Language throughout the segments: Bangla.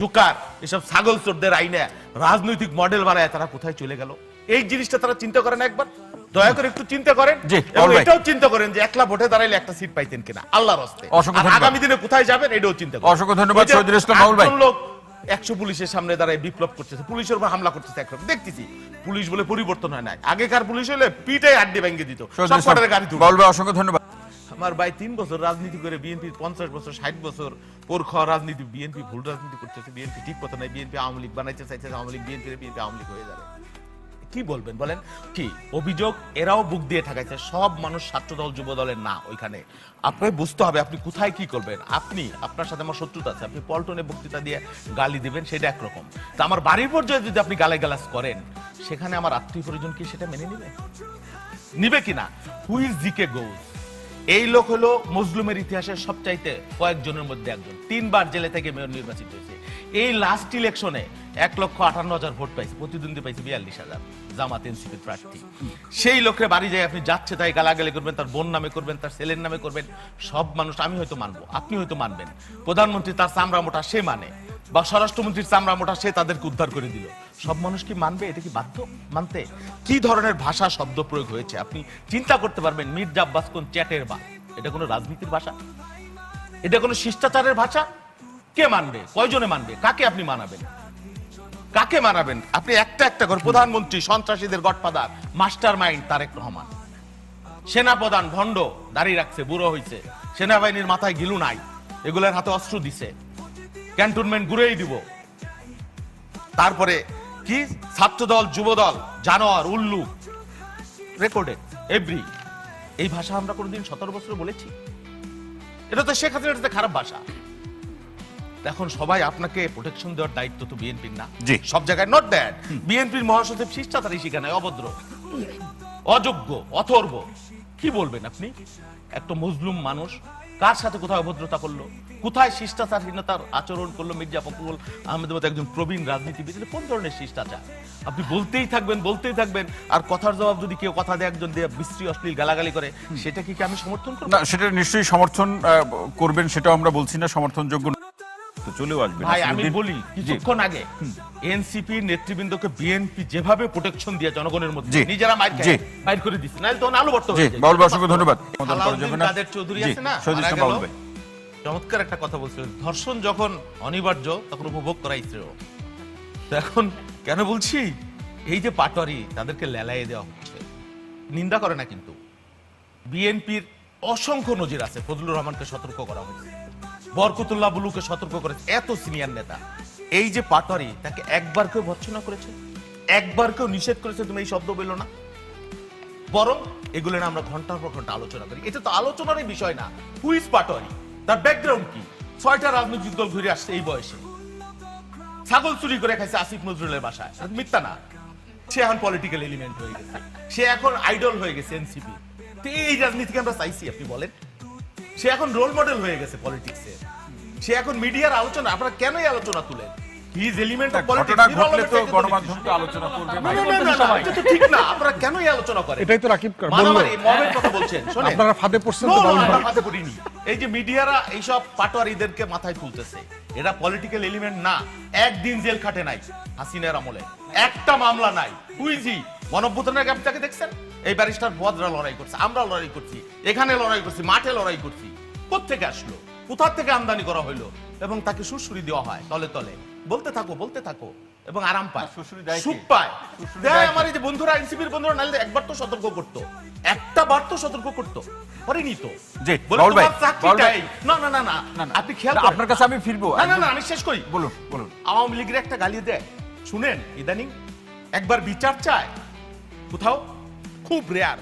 টুকার এসব ছাগল চোরদের আইনে রাজনৈতিক মডেল বানায় তারা কোথায় চলে গেল? এই জিনিসটা তারা চিন্তা করেন একবার? দয়া করে একটু চিন্তা করেন এবং এটাও চিন্তা করেন যে একলা ভোটে দাঁড়াইলে একটা সিট পাইতেন কিনা আল্লাহর রাস্তে। আগামী দিনে কোথায় যাবেন এটাও চিন্তা করেন। অসংখ্য ধন্যবাদ শহীদুল ইসলাম মামুন ভাই। লোক 100 পুলিশের সামনে দাঁড়ায় বিপ্লব করতেছে, পুলিশের উপর হামলা করতেছে, একরকম দেখতেছি। পুলিশ বলে পরিবর্তন হয় না, আগেকার পুলিশ হলে পিঠে আড্ডি ভেঙে দিত, সব কটারে গাড়ি তুলে। বলবে অসংখ্য ধন্যবাদ। আমার ভাই 3 বছর রাজনীতি করে বিএনপি 50 বছর 60 বছর পর খাওয়া রাজনীতি, বিএনপি ভুল রাজনীতি করতেছে, বিএনপি ঠিক কথা নাই, বিএনপি আওয়ামী লীগ বানাইতে চাইছে, আওয়ামী লীগ বিএনপি আওয়ামী লীগ হয়ে যাবে। কি বলবেন বলেন? কি অভিযোগ? এরাও বুক দিয়ে ঠাকাইছে। সব মানুষ ছাত্র দল যুব দলের না ওইখানে। আপনাকে বুঝতে হবে আপনি কোথায় কি করবেন। আপনি আপনার সাথে আমার শত্রুতা আছে, আপনি পল্টনে বক্তৃতা দিয়ে গালি দিবেন সেটা একরকম, তা আমার বাড়ির পর্যায়ে যদি আপনি গালাগালাজ করেন সেখানে আমার আত্মীয় পরিজন কি সেটা মেনে নিবে? নিবে কিনা? হুই ইজ জিকে গোজ? এই লোক হলো মজলুমের ইতিহাসের সবচাইতে কয়েকজনের মধ্যে একজন, 3 বার জেলে থেকে মেয়র নির্বাচিত হয়েছে। এই লাস্ট ইলেকশনে 1,58,000 ভোট পাইছে, প্রতিদ্বন্দ্বী পাইছে 42,000, জামাত এনসিপির প্রার্থী। সেই লোকের বাড়ি যায় আপনি যাচ্ছে তাই গালাগালি করবেন, তার বোন নামে করবেন, তার ছেলের নামে করবেন। সব মানুষ, আমি হয়তো মানবো, আপনি হয়তো মানবেন, প্রধানমন্ত্রী তার চামড়া মোটা সে মানে, বা স্বরাষ্ট্রমন্ত্রীর চামড়া মোটা সে তাদেরকে উদ্ধার করে দিল। সব মানুষ কি মানবে? এটা কি বাধ্য মানতে? কি ধরনের ভাষা শব্দ প্রয়োগ হয়েছে আপনি চিন্তা করতে পারবেন। মির্জা আব্বাস কোন চ্যাটের বা? এটা কোনো রাজনীতির ভাষা? এটা কোনো শিষ্টাচারের ভাষা? কে মানবে? কয়জনে মানবে? কাকে আপনি মানাবেন? কাকে মানাবেন? আপনি একটা একটা করে প্রধানমন্ত্রী সন্ত্রাসীদের godfather mastermind Tarique Rahman, সেনাপ্রধান ভণ্ড, দাড়ি রাখছে, বুড়ো হইছে, সেনাবাহিনীর মাথায় গিলু নাই, এগুলোর হাতে অস্ত্র দিছে, ক্যান্টনমেন্ট ঘুরেই দিব। তারপরে কি ছাত্রদল যুবদল জানোয়ার উল্লু, রেকর্ডেড এভরি। এই ভাষা আমরা কোনোদিন 17 বছর বলেছি? এটা তো শেখ হাসিনার খারাপ ভাষা। এখন সবাই আপনাকে প্রোটেকশন দেওয়ার দায়িত্ব তো বিএনপির না? সব জায়গায় নট দ্যাট। বিএনপির মহাসচিব শিষ্টাচারী শিখে নাই, অভদ্র, অযোগ্য, অথর্ব। কি বলবেন আপনি? একটা মজলুম মানুষ কার সাথে কোথায় অভদ্রতা করলো, কোথায় শিষ্টাচারহীনতার আচরণ করলো? মির্জা ফখরুল আহমেদের মতো একজন প্রবীণ রাজনীতিবিদ, কোন ধরনের শিষ্টাচার? আপনি বলতেই থাকবেন, আর কথার জবাব যদি কেউ কথা দেয় একজন দিয়ে বিশ্রী অশ্লীল গালাগালি করে, সেটা কি আমি সমর্থন করব? না, সেটা নিশ্চয়ই সমর্থন করবেন, সেটাও আমরা বলছি না সমর্থনযোগ্য তো চলেও আসবে। ভাই আমি বলি, কিছুক্ষণ আগে এনসিপি নেতৃবৃন্দকে বিএনপি যেভাবে প্রোটেকশন দিয়ে জনগণের মধ্যে নিজেরা বাইর করে দিচ্ছে, নাহলে তখন আলো বর্ত হয়ে যায়। বাউল ভাই অসংখ্য ধন্যবাদ। কাদের চৌধুরী আছে না, চমৎকার একটা কথা বলছিলেন, ধর্ষণ যখন অনিবার্য তখন উপভোগ করাই শ্রেয়। এখন কেন বলছি, এই যে পাটোয়ারি তাদেরকে লেলাইয়ে দেওয়া হচ্ছে, নিন্দা করে না, কিন্তু বিএনপির অসংখ্য নজির আছে। ফজলুর রহমানকে সতর্ক করা হয়েছে, বরকতুল্লাহ বুলুকে সতর্ক করেছে, এত সিনিয়র নেতা। এই যে পাটোয়ারি, তাকে একবার কেউ ভর্ৎসনা করেছে? একবার কেউ নিষেধ করেছে তুমি এই শব্দ বললো না? বরং এগুলো না আমরা ঘন্টার পর ঘন্টা আলোচনা করি। এটা তো আলোচনারই বিষয় না। হুইজ পাটোয়ারি, তার ব্যাকগ্রাউন্ড কি? 6টা রাজনৈতিক দল ঘুরে আসছে এই বয়সে, ছাগল চুরি করে খাইছে আসিফ নজরুলের বাসায়, মিথ্যা না? সে এখন পলিটিক্যাল এলিমেন্ট হয়ে গেছে, সে এখন আইডল হয়ে গেছে এনসিপি। এই রাজনীতিকে আমরা চাইছি? আপনি বলেন। সে এখন রোল মডেল হয়ে গেছে পলিটিক্সে, সে এখন মিডিয়ার আলোচনা। আপনারা কেন এই আলোচনা তুলেন? হিজ এলিমেন্ট অফ পলিটিক্স ঘটলে তো গণমাধ্যম তো আলোচনা করবে। এটা তো ঠিক না। আপনারা কেন এই আলোচনা করেন? এটাই তো রাকিব বলল, মারামারি মবের কথা বলছেন। শুনেন, আপনারা ফাঁদে পড়ছেন তো। আমরা ফাঁদে পড়িনি। এই যে মিডিয়ারা এইসব পাটোয়ারিদেরকে মাথায় তুলতেছে, এরা পলিটিক্যাল এলিমেন্ট না। একদিন জেল খাটে নাই হাসিনার আমলে, একটা মামলা নাই। হুইজি গণঅভ্যুত্থানের গ্যাপটাকে দেখছেন? এই ব্যারিস্টার ফুয়াদরা লড়াই করছে, আমরা লড়াই করছি, এখানে লড়াই করছি, মাঠে লড়াই করছি। কোত্থেকে আসলো? কোথা থেকে আমদানি করা হইলো? এবং তাকে সুশ্রী দেওয়া হয় তলে তলে। বলতে থাকো এবং আরাম পায়, সুখ পায়। আমার এই যে বন্ধুরা, এনসিপির বন্ধুরা, নাইলে একবার তো সতর্ক করতো, একটা বার তো সতর্ক করতো, করেনি তো। আপনি খেয়াল করেন, আপনার কাছে আমি ফিরবো। না আমি শেষ করি। বলুন। আওয়ামী লীগের একটা গালি দেয় শুনেন ইদানিং, একবার বিচার চায় কোথাও, খুব রেয়ার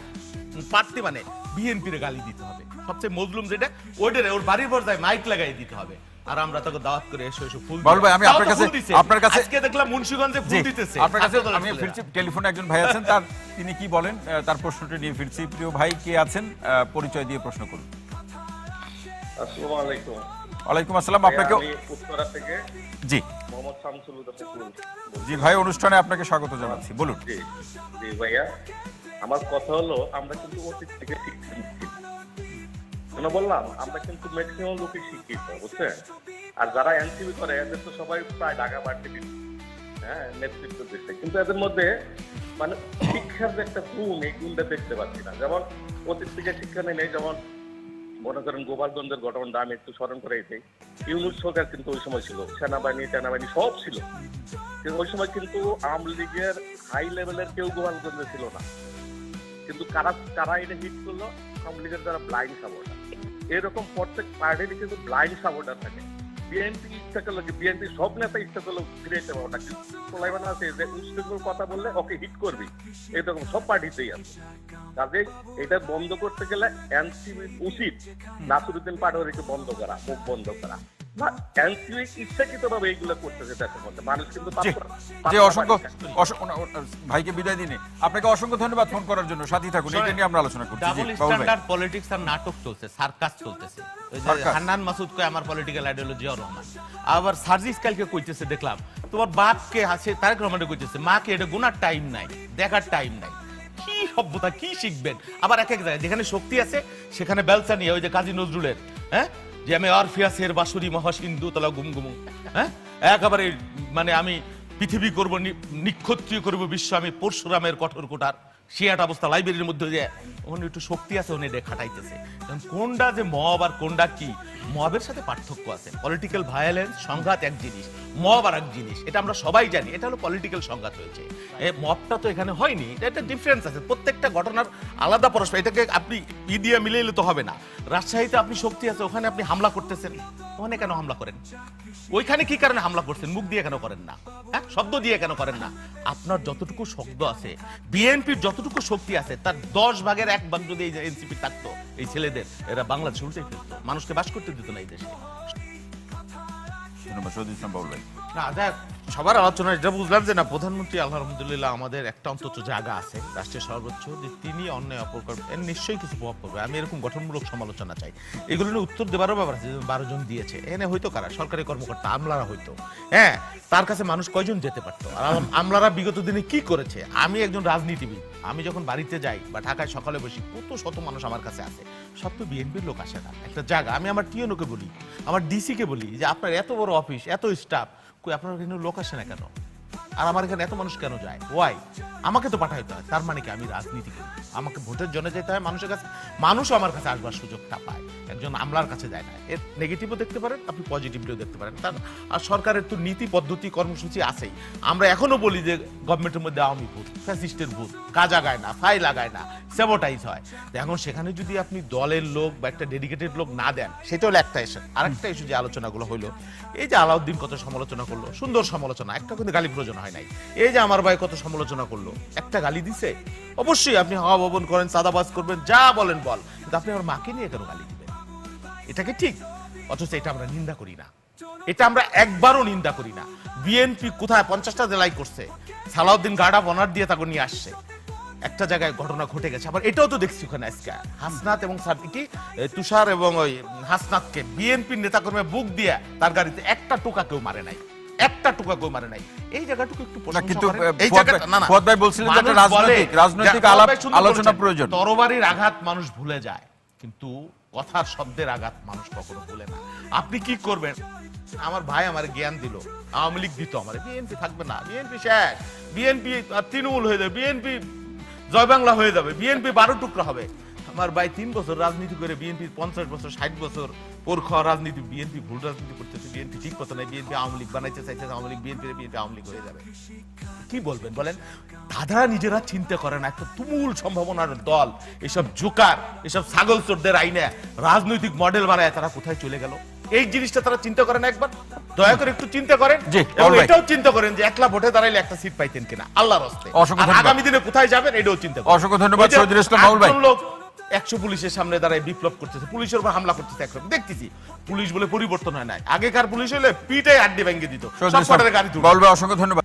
পারতে, মানে বিএনপির গালি দিতে হবে, সবচেয়ে মজলুম যেটা ওইটারে ওর বাড়ির পর্দায় মাইক লাগাই দিতে হবে। আর আমরা তাকে দাওয়াত করে এসে ফুল। বল ভাই, আমি আপনার কাছে আজকে দেখলাম মুন্সিগঞ্জে ফুল দিতেছে। আপনার কাছে আমি ফিরছি, টেলিফোনে একজন ভাই আছেন, তার তিনি কি বলেন তার প্রশ্নটি নিয়ে ফিরছি। প্রিয় ভাই কে আছেন, পরিচয় দিয়ে প্রশ্ন করুন। আসসালামু আলাইকুম। ওয়ালাইকুম আসসালাম। আপনাকে উত্তরা থেকে জি মোহাম্মদ শামসুল হুদা। জি ভাই, অনুষ্ঠানে আপনাকে স্বাগত জানাচ্ছি, বলুন। জি ভাইয়া, আমার কথা হলো, আমরা কিন্তু অতীত থেকে শিক্ষা নিচ্ছি। বললাম আমরা কিন্তু ম্যাক্সিমাম লোকই শিক্ষিত, বুঝছেন? আর যারা এনসিপি করে এদের তো সবাই প্রায় ঢাকা ভার্সিটির নেতৃত্ব দিচ্ছে, কিন্তু এদের মধ্যে মানে শিক্ষার যে একটা গুণ, এই গুণটা দেখতে পাচ্ছি না। যেমন অতীত থেকে শিক্ষা নেই, যেমন মনে করেন গোপালগঞ্জের ঘটনাটা আমি একটু স্মরণ করে দিই। ইউনুস সরকার কিন্তু ওই সময় ছিল, সেনাবাহিনী সব ছিল, কিন্তু ওই সময় কিন্তু আওয়ামী লীগের হাই লেভেলের কেউ গোপালগঞ্জে ছিল না। কিন্তু কারা এটা হিট করলো? আওয়ামী লীগের যারা ব্লাইন্ড সাপোর্টার। এরকম প্রত্যেক পার্টির কিন্তু ব্লাইন্ড সাপোর্টার থাকে। বিএনপি ইচ্ছা করলো কি, বিএনপি সব নেতা ইচ্ছা করলো ফিরে যেতে পারবো না, কিন্তু আছে যে উচ্চতর কথা বললে ওকে হিট করবি, এরকম সব পার্টিতেই আছে। কাজে এটা বন্ধ করতে গেলে এনসিপি উচিত নাসিরউদ্দিন পাটোয়ারিকে বন্ধ করা, মুখ বন্ধ করা। না, এনসিপি ইচ্ছাকৃতভাবে এইগুলো করতেছে দেশের মধ্যে। মানুষ কিন্তু যে অসংখ্য ভাইকে বিদায় দিনে আপনাকে অসংখ্য ধন্যবাদ ফোন করার জন্য। সাথী থাকুন, এটা নিয়ে আমরা আলোচনা করছি। ডাবল স্ট্যান্ডার্ড পলিটিক্স আর নাটক চলছে, সার্কাস চলতেছে। ওই যে হান্নান মাসুদ কয় আমার পলিটিক্যাল আইডিওলজি আর রহমান, আবার সার্জিস কালকে কইতেছে দেখলাম তোমার বাপকে আছে তারেক রহমানে কইতেছে মাকে এটা গুনার টাইম নাই, দেখার টাইম নাই। কি সভ্যতা, কি শিখবেন? আবার এক এক জায়গায় যেখানে শক্তি আছে সেখানে বেলচা নিয়ে, ওই যে কাজী নজরুলের যে আমি অরফিয়াসের বাঁশুরি মহাসিন্ধু তলা গুমগুমু, একেবারে মানে আমি পৃথিবী করব নিক্ষত্রিয় করব বিশ্ব, আমি পরশুরামের কঠোর কোটার শিয়াট অবস্থা। লাইব্রেরির মধ্যে যে ওখানে একটু শক্তি আছে, ওখানে এটা খাটাইতেছে। কোনটা যে মব আর কোনটা কি, মবের সাথে পার্থক্য আছে। পলিটিক্যাল ভায়োলেন্স সংঘাত এক জিনিস, মব আর এক জিনিস, এটা আমরা সবাই জানি। এটা হলো পলিটিক্যাল সংঘাত হয়েছে, মবটা তো এখানে হয়নি। এটা ডিফারেন্স আছে, প্রত্যেকটা ঘটনার আলাদা পরস্পর। এটাকে আপনি দিয়ে মিলাইলে তো হবে না। রাজশাহীতে আপনি শক্তি আছে, ওখানে আপনি হামলা করতেছেন, ওখানে কেন হামলা করেন? ওইখানে কি কারণে হামলা করছেন? মুখ দিয়ে কেন করেন না? শব্দ দিয়ে কেন করেন না? আপনার যতটুকু শব্দ আছে, বিএনপির যতটুকু শক্তি আছে, তার 10 ভাগের 1 ভাগ যদি এই এনসিপি থাকতো, এই ছেলেদের, এরা বাংলাদেশ উল্টে ফেলতো, মানুষকে বাস করতে দিত না এই দেশে। ধন্যবাদ শহীদুল ইসলাম বাবুল ভাই। না দেখ, সবার আলোচনা এটা বুঝলাম যে না, প্রধানমন্ত্রী আলহামদুলিল্লাহ আমাদের একটা অন্তত জায়গা আছে রাষ্ট্রের সর্বোচ্চ, যে তিনি অন্যায় অপকর্ম এর নিশ্চয়ই কিছু প্রভাব পড়বে। আমি এরকম গঠনমূলক সমালোচনা চাই। এগুলো নিয়ে উত্তর দেবারও ব্যাপার আছে। 12 জন দিয়েছে, এনে হয়তো কারা সরকারি কর্মকর্তা, আমলারা হয়তো, তার কাছে মানুষ কয়জন যেতে পারতো? আর আমলারা বিগত দিনে কি করেছে? আমি একজন রাজনীতিবিদ, আমি যখন বাড়িতে যাই বা ঢাকায় সকালে বসি, কত শত মানুষ আমার কাছে আসে, সব তো বিএনপির লোক আসে না। একটা জায়গা, আমি আমার টিএনওকে বলি, আমার ডিসিকে বলি যে আপনার এত বড় অফিস, এত স্টাফ, কই আপনার এখানে লোক আসে না কেন? আর আমার এখানে এত মানুষ কেন যায়? ওয়াই? আমাকে তো পাঠাইতে হয়। তার মানে কি আমি রাজনীতি করি? আমাকে ভোটের জন্য যেতে হয় মানুষের কাছে, মানুষও আমার কাছে আসবার সুযোগটা পায়, একজন আমলার কাছে যায় না। এর নেগেটিভও দেখতে পারেন আপনি, পজিটিভলিও দেখতে পারেন। তার আর সরকারের তো নীতি পদ্ধতি কর্মসূচি আছেই। আমরা এখনো বলি যে গভর্নমেন্টের মধ্যে আওয়ামী ভূত, ফ্যাসিস্টের ভূত, কাজ আগায় না, ফাইল লাগায় না, স্যাবোটাইজ হয়। এখন সেখানে যদি আপনি দলের লোক বা একটা ডেডিকেটেড লোক না দেন, সেটা হলো একটা ইস্যু। আরেকটা ইস্যু যে আলোচনাগুলো হইলো, এই যে আলাউদ্দিন কত সমালোচনা করলো, সুন্দর সমালোচনা, একটা কিন্তু গালি প্রয়োজন হয় নাই। এই যে আমার ভাই কত সমালোচনা করলো, একটা গালি দিছে? অবশ্যই আপনি হাওয়া ভবন করেন, চাঁদাবাজ করবেন, যা বলেন বল, কিন্তু আপনি আমার মাকে নিয়ে কেন গালি দিবেন? এটা কি ঠিক? অথচ এটা আমরা নিন্দা করি না, এটা আমরা একবারও নিন্দা করি না। বিএনপি কোথায় 50টা জেলায় করছে, সালাউদ্দিন গার্ড অফ অনার দিয়ে তাকে নিয়ে আসছে। একটা জায়গায় ঘটনা ঘটে গেছে, আবার এটাও তো দেখছি ওখানে আজকে হাসনাত এবং তুষার এবং ওই হাসনাতকে বিএনপির নেতাকর্মী বুক দিয়ে তার গাড়িতে একটা টোকা কেউ মারে নাই, একটা টোকা কেউ মারে নাই। এই জায়গাটুকু একটু কিন্তু ফুয়াদ ভাই বলছিলেন যে রাজনৈতিক আলোচনা প্রয়োজন। তরবারির আঘাত মানুষ ভুলে যায়, কিন্তু কথার শব্দের আঘাত মানুষ কখনো ভুলে না। আপনি কি করবেন? আমার ভাই আমার জ্ঞান দিল, আওয়ামী লীগ দিত আমার, বিএনপি থাকবে না, বিএনপি শেষ, বিএনপি তৃণমূল হয়ে যাবে, বিএনপি জয় বাংলা হয়ে যাবে, বিএনপি 12 টুকরা হবে। আমার ভাই 3 বছর রাজনীতি করে বিএনপি 50 বছর 60 বছর পর খাওয়া রাজনীতি, বিএনপি ভুল রাজনীতি করতেছে, বিএনপি ঠিক কথা নাই, বিএনপি আওয়ামী লীগ বানাইতে চাইছে, আওয়ামী লীগ বিএনপি আওয়ামী লীগ হয়ে যাবে। কি বলবেন বলেন? তারা নিজেরা চিন্তা করে না, একটা তুমুল সম্ভাবনার দল, এসব জোকার, এসব ছাগল চোরদের আইনে রাজনৈতিক মডেল বানায় তারা কোথায় চলে গেল? এই জিনিসটা তারা চিন্তা করেন একবার? দয়া করে একটু চিন্তা করেন, এবং এটাও চিন্তা করেন যে একলা ভোটে দাঁড়াইলে একটা সিট পাইতেন কিনা, আল্লাহর হস্তে। আগামী দিনে কোথায় যাবেন এটাও চিন্তা করেন। অসংখ্য ধন্যবাদ শহীদুল ইসলাম বাবুল ভাই। লোক 100 পুলিশের সামনে দাঁড়ায় বিপ্লব করতেছে, পুলিশের উপর হামলা করতেছে, একরকম দেখতেছি। পুলিশ বলে পরিবর্তন হয় না, আগেকার পুলিশ হলে পিটাই আড্ডি ভেঙে দিত, সব কটারে গাড়ি তুলতো। বাবুল ভাই অসংখ্য ধন্যবাদ।